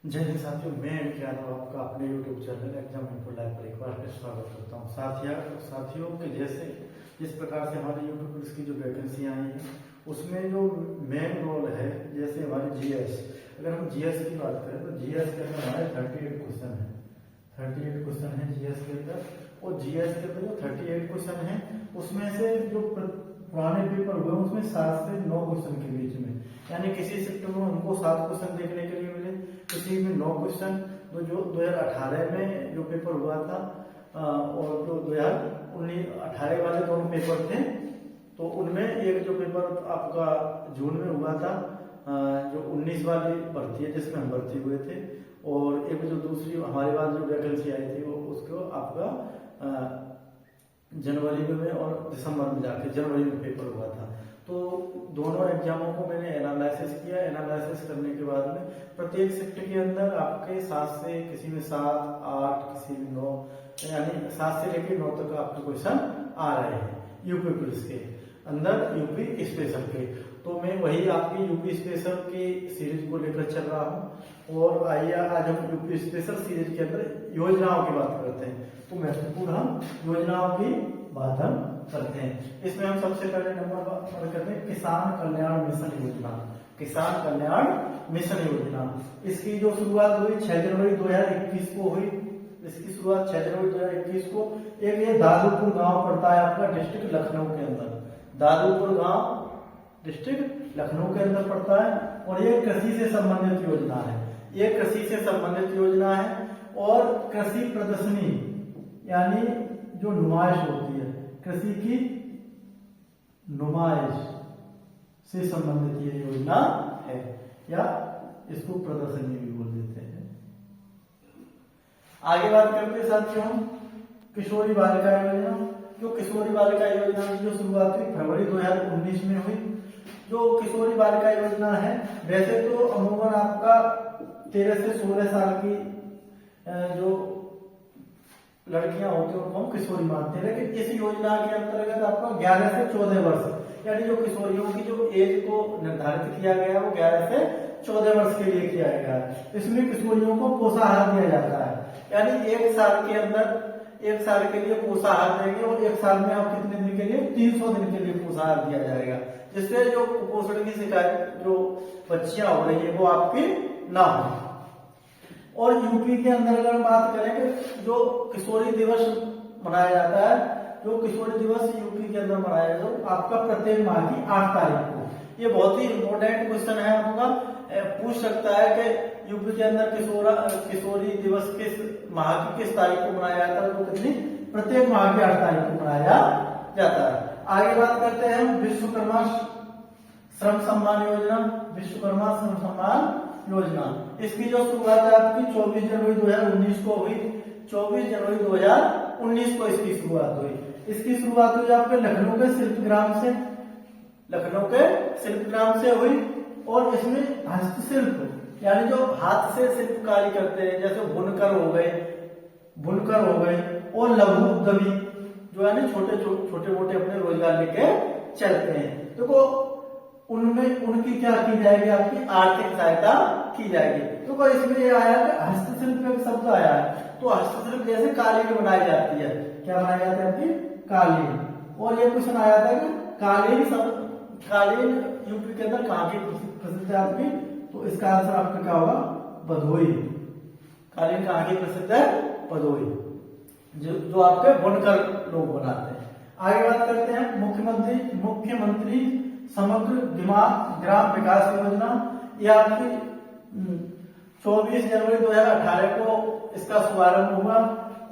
जय हिंद साथियों, मैं क्या नाम आपका अपने YouTube channel exam info live पर एक बार फिर स्वागत करता हूँ। साथियों के जैसे जिस प्रकार से हमारे यूट्यूब पर इसकी जो वैकेंसी आई है उसमें जो मेन रोल है, जैसे हमारे जीएस, अगर हम जीएस की बात करें तो जीएस के अंदर हमारे 38 क्वेश्चन है। 38 क्वेश्चन है जीएस के अंदर, और जीएस के अंदर जो 38 क्वेश्चन है उसमें से जो पुराने पेपर हुए उसमें 7 से 9 क्वेश्चन के बीच में, यानी किसी शिफ्ट में हमको 7 क्वेश्चन देखने के लिए मिले, किसी में 9 क्वेश्चन। तो जो 2018 में जो पेपर हुआ था और जो 2018 वाले दोनों पेपर थे, तो उनमें एक जो पेपर आपका जून में हुआ था, जो 19 वाली भर्ती है जिसमें हम भर्ती हुए थे, और एक जो दूसरी हमारे पास जो वैकेंसी आई थी वो उसको आपका जनवरी में और दिसंबर में जाके जनवरी में पेपर हुआ था। तो दोनों एग्जामों को मैंने एनालिसिस किया। एनालिसिस करने के बाद में प्रत्येक शिफ्ट के अंदर आपके 7 से, किसी में 7, 8, किसी में 9, यानी 7 से लेकर 9 तक आपके क्वेश्चन आ रहे हैं यूपी पुलिस के अंदर, यूपी स्पेशल के। तो मैं वही आपकी यूपी स्पेशल की सीरीज को लेकर चल रहा हूँ। और आइए आज हम यूपी स्पेशल सीरीज के अंदर योजनाओं की बात करते हैं। तो महत्वपूर्ण हम योजनाओं की बात हम करते हैं। इसमें हम सबसे पहले नंबर पर करते हैं किसान कल्याण मिशन योजना। किसान कल्याण मिशन योजना, इसकी जो शुरुआत हुई 6 जनवरी 2021 को हुई। इसकी शुरुआत 6 जनवरी 2021 को। एक ये दादूपुर गांव पड़ता है आपका डिस्ट्रिक्ट लखनऊ के अंदर। दादूपुर गांव डिस्ट्रिक्ट लखनऊ के अंदर पड़ता है, और ये कृषि से संबंधित योजना है। ये कृषि से संबंधित योजना है, और कृषि प्रदर्शनी यानी जो नुमाइश होती है, कृषि की नुमाइश से संबंधित ये योजना है, या इसको प्रदर्शनी भी बोल देते हैं। आगे बात करते हैं साथियों हम किशोरी बालिका योजना। जो किशोरी बालिका योजना की जो शुरुआत हुई फरवरी 2019 में हुई। जो किशोरी बालिका योजना है, वैसे तो अमूमन आपका 13 से 16 साल की जो लड़कियां होती हैं उनको हम किशोरी मानते हैं, लेकिन इस योजना के अंतर्गत आपका 11 से 14 वर्ष, यानी जो किशोरियों की जो एज को निर्धारित किया गया है वो 11 से 14 वर्ष के लिए किया गया है। इसमें किशोरियों को पोषाहार दिया जाता है, यानी 1 साल के अंदर 1 साल के लिए पोषाहार देंगे, और 1 साल में आप कितने दिन के लिए 300 दिन के लिए पोषाहार दिया जाएगा, जिससे जो कुपोषण की शिकायत जो बच्चियां हो रही है वो आपकी ना हो। और यूपी के अंदर अगर हम बात करें कि जो किशोरी दिवस मनाया जाता है, जो किशोरी दिवस यूपी के अंदर मनाया जाता है आपका प्रत्येक माह की 8 तारीख को। ये बहुत ही इंपॉर्टेंट क्वेश्चन है आपका, पूछ सकता है कि यूपी के अंदर किशोरी दिवस किस माह की किस तारीख को मनाया जाता है, तो कितनी प्रत्येक माह की 8 तारीख को मनाया जाता है। आगे बात करते हैं हम विश्वकर्मा श्रम सम्मान योजना। विश्वकर्मा श्रम सम्मान योजना, इसकी जो शुरुआत है आपकी 24 जनवरी 2019 को हुई। 24 जनवरी 2019 को इसकी शुरुआत हुई। इसकी शुरुआत हुई आपके लखनऊ के शिल्पग्राम से। लखनऊ के शिल्पग्राम से हुई, और इसमें हस्तशिल्प यानी जो हाथ से शिल्पकारी करते हैं, जैसे बुनकर हो गए और लघु उद्यमी जो है ना छोटे मोटे अपने रोजगार लेके चलते हैं, तो उनमें उनकी क्या की जाएगी, आपकी आर्थिक सहायता की जाएगी। तो इसमें ये आया कि हस्तशिल्प एक शब्द आया है, तो हस्तशिल्प जैसे कालीन बनाई जाती है, क्या बनाई जाती है आपकी कालीन। और ये क्वेश्चन आया था कि कालीन यूपी के अंदर कहाँ की प्रसिद्ध है आपकी, तो इसका आंसर आपका क्या होगा, भदोही। कालीन कहाँ की प्रसिद्ध है, भदोही, जो आपके बुनकर लोग बनाते हैं। आगे बात करते हैं मुख्यमंत्री समग्र ग्राम विकास योजना। यह आपकी 24 जनवरी 2018 को इसका शुभारंभ हुआ,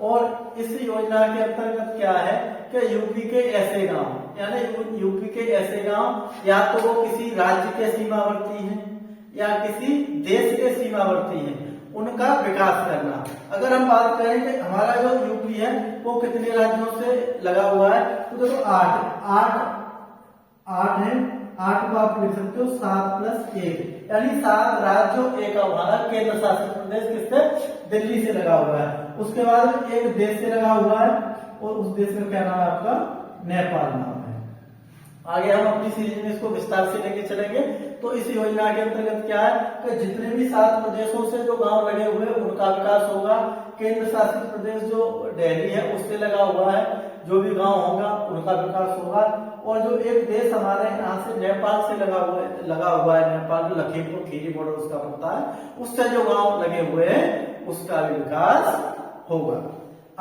और इस योजना के अंतर्गत क्या है कि यूपी के ऐसे गांव, यानी यूपी के ऐसे गांव या तो वो किसी राज्य के सीमावर्ती हैं या किसी देश के सीमावर्ती हैं, उनका विकास करना। अगर हम बात करें कि हमारा जो यूपी है वो कितने राज्यों से लगा हुआ है, तो देखो 8 है। 8 को आप लिख सकते हो 7 + 1, यानी 7 राज्यों, एक हमारा केंद्र शासित प्रदेश किससे, दिल्ली से लगा हुआ है। उसके बाद एक देश से लगा हुआ है, और उस देश का क्या नाम है आपका, नेपाल नाम है। आगे हम अपनी सीरीज में इसको विस्तार से लेके चलेंगे। तो इस योजना के अंतर्गत क्या है कि जितने भी 7 प्रदेशों से जो गांव केंद्र शासित प्रदेश जो दिल्ली है उससे लगा हुआ है, जो भी गांव होगा उनका विकास होगा। और जो एक देश हमारे यहाँ से नेपाल से लगा हुआ है, नेपाल जो लखीमपुर खीरी बॉर्डर उसका पड़ता है, उससे जो गांव लगे हुए हैं उसका भी विकास होगा।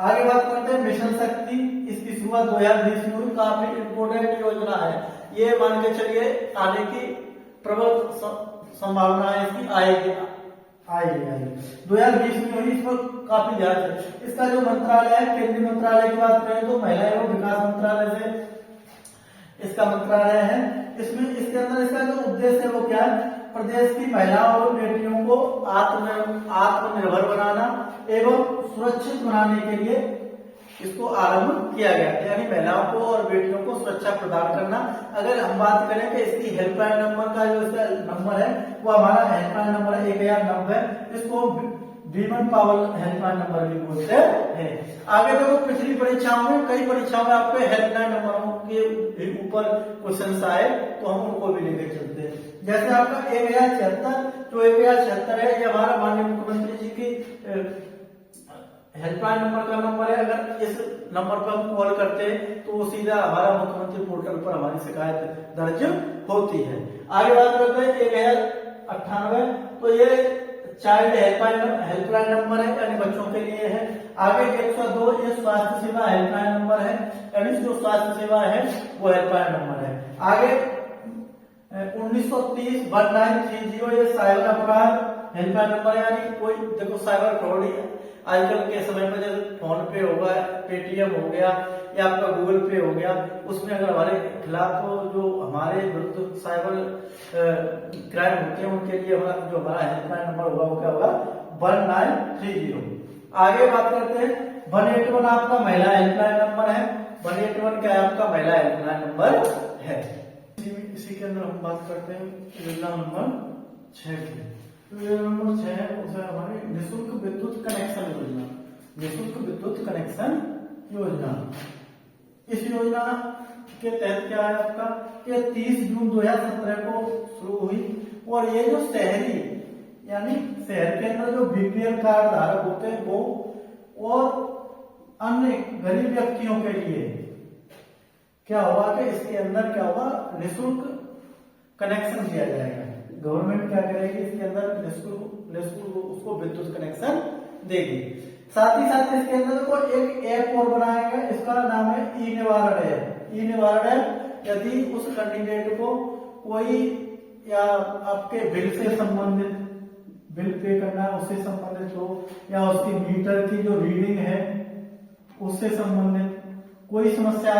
आगे बात करते हैं मिशन शक्ति। इसकी शुरुआत 2020 में हुई, काफी इंपोर्टेंट योजना है ये, मान के चलिए आने की प्रबल संभावना है इसकी, आएगी 2020 में हुई, इस पर काफी ध्यान है। इसका जो मंत्रालय है, केंद्रीय मंत्रालय की बात करें तो महिला एवं विकास मंत्रालय से इसका मंत्रालय है। इसमें इसके अंदर इसका जो उद्देश्य है वो क्या है, प्रदेश की महिलाओं और बेटियों को आत्मनिर्भर बनाना एवं सुरक्षित बनाने के लिए इसको आरंभ किया गया, यानी महिलाओं को और बेटियों को सुरक्षा प्रदान करना। अगर हम बात करें कि इसकी हेल्पलाइन नंबर का जो इसका नंबर है वो हमारा हेल्पलाइन नंबर है 1090, इसको वीमेन पावर हेल्पलाइन नंबर भी बोलते हैं। आगे देखो पिछली परीक्षाओं में, कई परीक्षाओं में आपको हेल्पलाइन नंबरों के ऊपर क्वेश्चन आए तो हम उनको भी लेकर चलते हैं। जैसे आपका 1076, जो 1076 है ये हमारा माननीय मुख्यमंत्री जी की हेल्पलाइन नंबर का नंबर है। अगर इस नंबर पर हम कॉल करते हैं तो वो सीधा हमारा मुख्यमंत्री पोर्टल पर हमारी शिकायत दर्ज होती है। आगे बात करते हैं 1098, तो ये चाइल्ड हेल्पलाइन नंबर है, यानी बच्चों के लिए है। आगे 102, ये स्वास्थ्य सेवा हेल्पलाइन नंबर है, यानी जो स्वास्थ्य सेवा है वो हेल्पलाइन नंबर है। आगे 1930 1930, ये साइबर अपराध हेल्पलाइन नंबर है, यानी कोई देखो साइबर फ्रॉड ही है आजकल के समय में, जैसे फोन पे होगा, पेटीएम हो गया या आपका गूगल पे हो गया, उसमें अगर हमारे खिलाफ जो हमारे विरुद्ध साइबर क्राइम होते हैं उनके लिए जो हमारा हेल्पलाइन नंबर होगा वो क्या होगा 1930। आगे बात करते हैं 181, आपका महिला हेल्पलाइन नंबर है। 181 क्या है आपका महिला हेल्पलाइन नंबर है। इसी के अंदर हम बात करते हैं योजना नंबर 6 की। योजना नंबर 6 है उसे हमारी निःशुल्क विद्युत कनेक्शन योजना, निःशुल्क विद्युत कनेक्शन योजना। इस योजना के तहत क्या है आपका, ये 30 जून 2017 को शुरू हुई, और ये जो शहरी यानी शहर के अंदर जो बीपीएल कार्ड धारक होते हैं वो और अन्य गरीब व्यक्तियों के लिए क्या होगा कि इसके अंदर क्या होगा निःशुल्क कनेक्शन दिया जाएगा। गवर्नमेंट क्या करेगी, इसके अंदर निःशुल्क उसको विद्युत कनेक्शन देगी। साथ ही साथ इसके अंदर को एक ऐप और बनाया गया, इसका नाम है ई निवारण ऐप। ई निवारण ऐप, यदि उस कैंडिडेट को कोई या आपके बिल से संबंधित बिल पे करना है उससे संबंधित हो, या उसकी मीटर की जो रीडिंग है उससे संबंधित कोई समस्या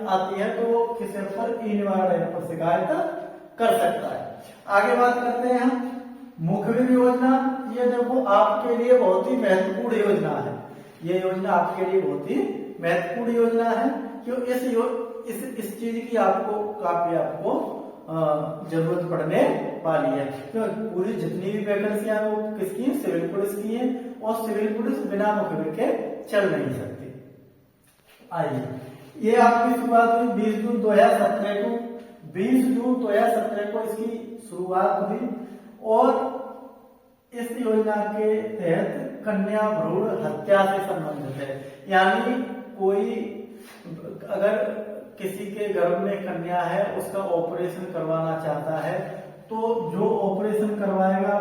आती है तो वो किसी पर ई निवारण ऐप पर शिकायत कर सकता है। आगे बात करते हैं हम मुखबिर योजना। ये देखो आपके लिए बहुत ही महत्वपूर्ण योजना है, ये योजना आपके लिए बहुत ही महत्वपूर्ण योजना है, क्यों इस चीज की आपको जरूरत पड़ने वाली है। क्यों पूरी जितनी भी वैकेंसियां वो किसकी, सिविल पुलिस की है, और सिविल पुलिस बिना मुखबिर के चल नहीं सकती। आइए, ये आपकी शुरुआत हुई 20 जून 2017 को, 20 जून 2017 को इसकी शुरुआत हुई, और इस योजना के तहत कन्या भ्रूण हत्या से संबंधित है। यानी कोई अगर किसी के गर्भ में कन्या है उसका ऑपरेशन करवाना चाहता है तो जो ऑपरेशन करवाएगा,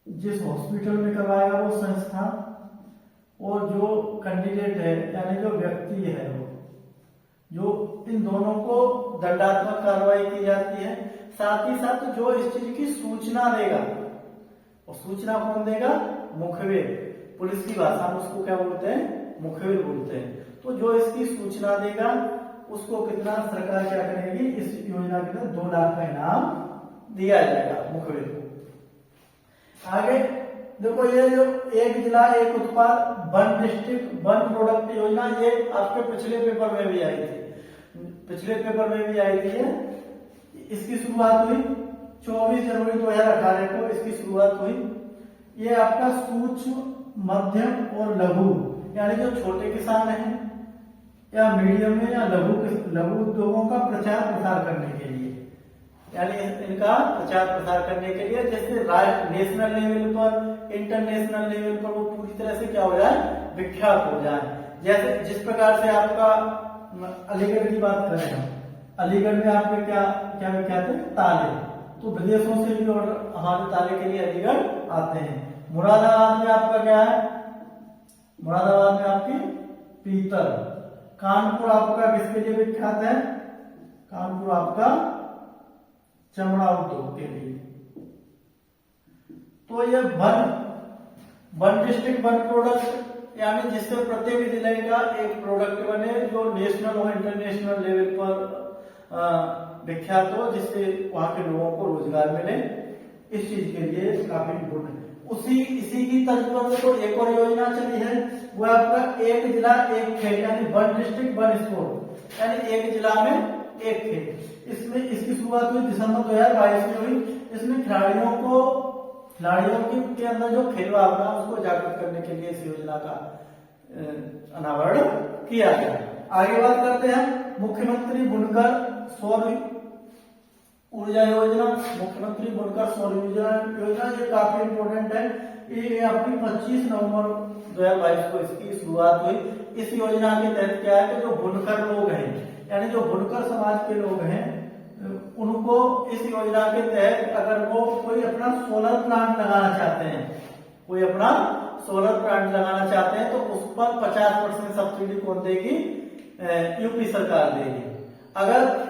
जिस हॉस्पिटल में करवाएगा वो संस्था, और जो कैंडिडेट है यानी जो व्यक्ति है वो, जो इन दोनों को दंडात्मक कार्रवाई की जाती है। साथ ही साथ जो इस चीज की सूचना देगा, और सूचना कौन देगा, मुखबिर। पुलिस की भाषा में उसको क्या बोलते हैं, मुखबिर बोलते हैं। तो जो इसकी सूचना देगा उसको कितना सरकार क्या करेगी, इस योजना के तहत 2 लाख का इनाम दिया जाएगा मुखबिर को। आगे देखो, ये जो एक जिला एक उत्पाद, 1 डिस्ट्रिक्ट 1 प्रोडक्ट योजना, ये आपके पिछले पेपर में भी आई थी, पिछले पेपर में भी आई थी। इसकी शुरुआत हुई 24 जनवरी 2018 को इसकी शुरुआत हुई। ये आपका सूक्ष्म, मध्यम और लघु, यानी जो छोटे किसान हैं या मीडियम में या लघु उद्योगों का प्रचार प्रसार करने के लिए यानी इनका प्रचार प्रसार करने के लिए, जैसे नेशनल लेवल पर, इंटरनेशनल लेवल पर वो पूरी तरह से क्या हो जाए, विख्यात हो जाए। जैसे जिस प्रकार से आपका अलीगढ़ की बात करें हम, अलीगढ़ में आपके क्या क्या विख्यात है, ताले, तो विदेशों से भी ऑर्डर हमारे ताले के लिए अलीगढ़ आते हैं। मुरादाबाद में आपका क्या है, मुरादाबाद में आपकी पीतल। कानपुर आपका किसके लिए विख्यात है, कानपुर आपका चमड़ा उद्योग के लिए। तो ये वन डिस्ट्रिक्ट वन प्रोडक्ट, यानी जिससे प्रत्येक जिले का एक प्रोडक्ट बने जो नेशनल और इंटरनेशनल लेवल पर विख्यात हो, जिससे वहां के लोगों को रोजगार मिले। इस चीज के लिए काफी इम्पोर्टेंट है। इसी की तर्ज पर तो एक और योजना चली है, वो आपका एक जिला एक खेल, यानी वन डिस्ट्रिक्ट वन स्पोर्ट, यानी एक जिला में एक खेल। इसमें इसकी शुरुआत हुई दिसंबर 2022 में हुई। इसमें खिलाड़ियों के अंदर जो खेल भावना उसको जागृत करने के लिए इस योजना का अनावरण किया गया। आगे बात करते हैं मुख्यमंत्री बुनकर सौर ऊर्जा योजना। मुख्यमंत्री बुनकर सौर ऊर्जा योजना ये काफी इंपोर्टेंट है। ये आपकी 25 नवंबर 2022 को इसकी शुरुआत हुई। इस योजना के तहत क्या है कि जो बुनकर लोग हैं, यानी जो बुनकर समाज के लोग हैं, उनको इस योजना के तहत अगर वो कोई अपना सोलर प्लांट लगाना चाहते हैं, कोई अपना सोलर प्लांट लगाना चाहते हैं, तो उस पर 50% सब्सिडी कौन देगी, यूपी सरकार देगी। अगर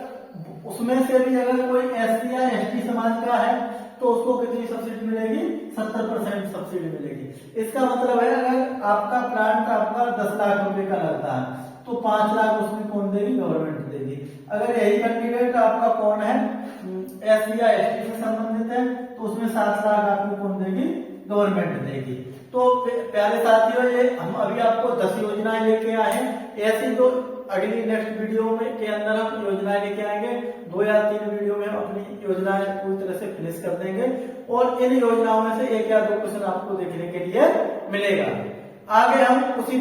उसमें से भी अगर कोई एससी या एसटी समाज का है तो उसको कितनी सब्सिडी मिलेगी, 70% सब्सिडी मिलेगी। इसका मतलब है अगर आपका प्लांट आपका 10 लाख रुपए का लगता है तो 5 लाख उसमें कौन देगी, गवर्नमेंट देगी। अगर यही कैंडिडेट आपका कौन है, एससी या एसटी से संबंधित है, तो उसमें 7 लाख आपको कौन देगी, गवर्नमेंट देगी। तो प्यारे साथियों, ये हम अभी आपको 10 योजनाएं लेके आए हैं। ऐसी तो अगली नेक्स्ट वीडियो में के अंदर हम योजनाएं लेके आएंगे। 2 या 3 वीडियो में अपनी योजनाएं पूरी तरह से फिनिश कर देंगे और इन योजनाओं में से 1 या 2 क्वेश्चन आपको देखने के लिए मिलेगा। आगे हम इसी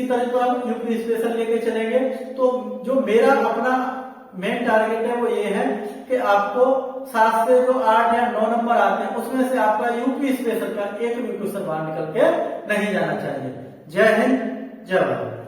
तरह पर हम यूपी स्पेशल लेके चलेंगे। तो जो मेरा अपना मेन टारगेट है वो ये है कि आपको 7 से जो 8 या 9 नंबर आते हैं उसमें से आपका यूपी स्पेशल का एक भी क्वेश्चन बाहर निकल के नहीं जाना चाहिए। जय हिंद, जय भारत।